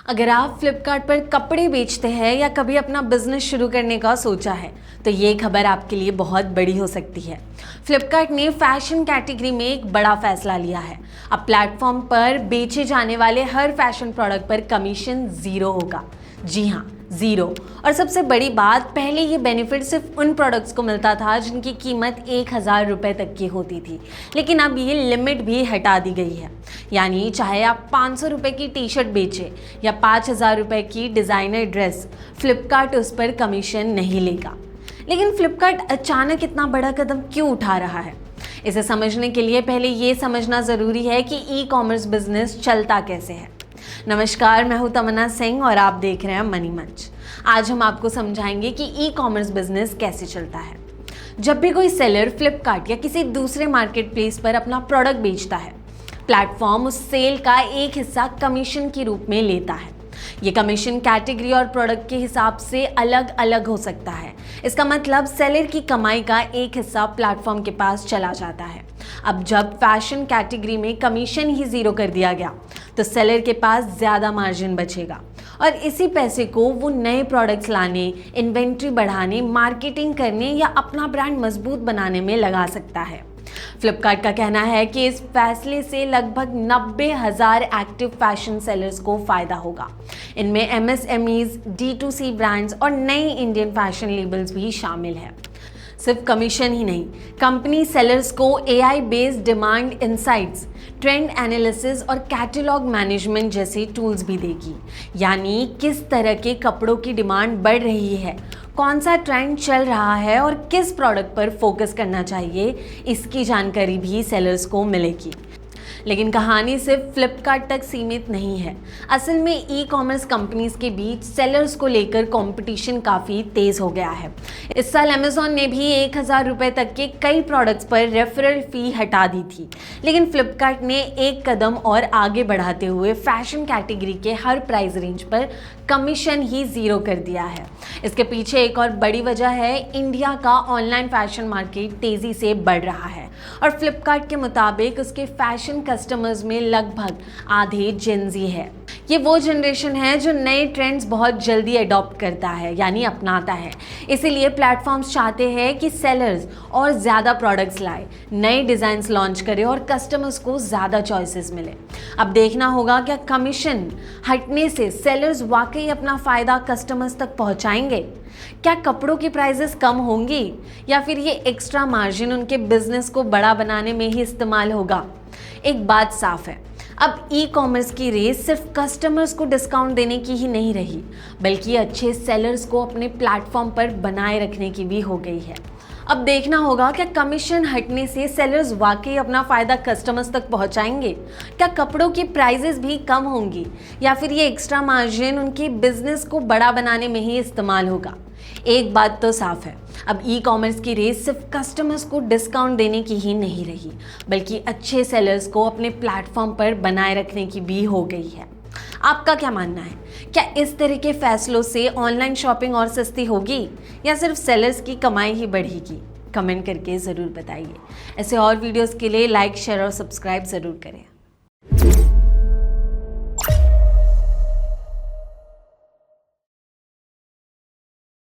अगर आप फ्लिपकार्ट पर कपड़े बेचते हैं या कभी अपना बिजनेस शुरू करने का सोचा है तो ये खबर आपके लिए बहुत बड़ी हो सकती है। फ्लिपकार्ट ने फैशन कैटेगरी में एक बड़ा फैसला लिया है। अब प्लेटफॉर्म पर बेचे जाने वाले हर फैशन प्रोडक्ट पर कमीशन 0 होगा। जी हाँ, 0। और सबसे बड़ी बात, पहले ये बेनिफिट सिर्फ उन प्रोडक्ट्स को मिलता था जिनकी कीमत 1000 रुपये तक की होती थी, लेकिन अब ये लिमिट भी हटा दी गई है। यानी चाहे आप 500 रुपये की टी शर्ट बेचें या 5000 रुपये की डिज़ाइनर ड्रेस, फ्लिपकार्ट उस पर कमीशन नहीं लेगा। लेकिन फ्लिपकार्ट अचानक इतना बड़ा कदम क्यों उठा रहा है? इसे समझने के लिए पहले ये समझना ज़रूरी है कि ई कॉमर्स बिजनेस चलता कैसे है। नमस्कार, मैं हूं तमन्ना सिंह और आप देख रहे हैं मनी मंच। आज हम आपको समझाएंगे कि ई कॉमर्स बिजनेस कैसे चलता है। जब भी कोई सेलर फ्लिपकार्ट या किसी दूसरे मार्केट प्लेस पर अपना प्रोडक्ट बेचता है, प्लेटफॉर्म उस सेल का एक हिस्सा कमीशन के रूप में लेता है। ये कमीशन कैटेगरी और प्रोडक्ट के हिसाब से अलग अलग हो सकता है। इसका मतलब सेलर की कमाई का एक हिस्सा प्लेटफॉर्म के पास चला जाता है। अब जब फैशन कैटेगरी में कमीशन ही 0 कर दिया गया तो सेलर के पास ज़्यादा मार्जिन बचेगा और इसी पैसे को वो नए प्रोडक्ट्स लाने, इन्वेंट्री बढ़ाने, मार्केटिंग करने या अपना ब्रांड मजबूत बनाने में लगा सकता है। फ्लिपकार्ट का कहना है कि इस फैसले से लगभग 90,000 एक्टिव फैशन सेलर्स को फायदा होगा। इनमें MSMEs, D2C ब्रांड्स और नए इंडियन फैशन लेबल्स भी शामिल हैं। सिर्फ कमीशन ही नहीं, कंपनी सेलर्स को AI based demand insights, trend analysis और कैटलॉग मैनेजमेंट जैसे टूल्स भी देगी। यानी किस तरह के कपड़ों की डिमांड बढ़ रही है, कौन सा ट्रेंड चल रहा है और किस प्रोडक्ट पर फोकस करना चाहिए, इसकी जानकारी भी सेलर्स को मिलेगी। लेकिन कहानी सिर्फ फ्लिपकार्ट तक सीमित नहीं है। असल में ई कॉमर्स कंपनीज के बीच सेलर्स को लेकर कंपटीशन काफ़ी तेज़ हो गया है। इस साल अमेजॉन ने भी 1000 रुपये तक के कई प्रोडक्ट्स पर रेफरल फ़ी हटा दी थी, लेकिन फ्लिपकार्ट ने एक कदम और आगे बढ़ाते हुए फैशन कैटेगरी के हर प्राइस रेंज पर कमीशन ही 0 कर दिया है। इसके पीछे एक और बड़ी वजह है, इंडिया का ऑनलाइन फैशन मार्केट तेज़ी से बढ़ रहा है और फ्लिपकार्ट के मुताबिक उसके फैशन कस्टमर्स में लगभग आधे जेन ज़ी है। ये वो जनरेशन है जो नए ट्रेंड्स बहुत जल्दी अडॉप्ट करता है, यानी अपनाता है। इसीलिए प्लेटफॉर्म्स चाहते हैं कि सेलर्स और ज़्यादा प्रोडक्ट्स लाए, नए डिज़ाइंस लॉन्च करें और कस्टमर्स को ज़्यादा चॉइसेस मिले। अब देखना होगा क्या कमीशन हटने से सेलर्स वाकई अपना फ़ायदा कस्टमर्स तक पहुंचाएंगे। क्या कपड़ों की प्राइसेस कम होंगी या फिर ये एक्स्ट्रा मार्जिन उनके बिजनेस को बड़ा बनाने में ही इस्तेमाल होगा? एक बात साफ है, अब ई कॉमर्स की रेस सिर्फ कस्टमर्स को डिस्काउंट देने की ही नहीं रही, बल्कि अच्छे सेलर्स को अपने प्लेटफॉर्म पर बनाए रखने की भी हो गई है। अब देखना होगा क्या कमीशन हटने से सेलर्स वाकई अपना फ़ायदा कस्टमर्स तक पहुंचाएंगे, क्या कपड़ों की प्राइसेस भी कम होंगी या फिर ये एक्स्ट्रा मार्जिन उनके बिजनेस को बड़ा बनाने में ही इस्तेमाल होगा। एक बात तो साफ है, अब ई कॉमर्स की रेस सिर्फ कस्टमर्स को डिस्काउंट देने की ही नहीं रही, बल्कि अच्छे सेलर्स को अपने प्लेटफॉर्म पर बनाए रखने की भी हो गई है। आपका क्या मानना है? क्या इस तरह के फैसलों से ऑनलाइन शॉपिंग और सस्ती होगी या सिर्फ सेलर्स की कमाई ही बढ़ेगी? कमेंट करके ज़रूर बताइए। ऐसे और वीडियोस के लिए लाइक, शेयर और सब्सक्राइब ज़रूर करें।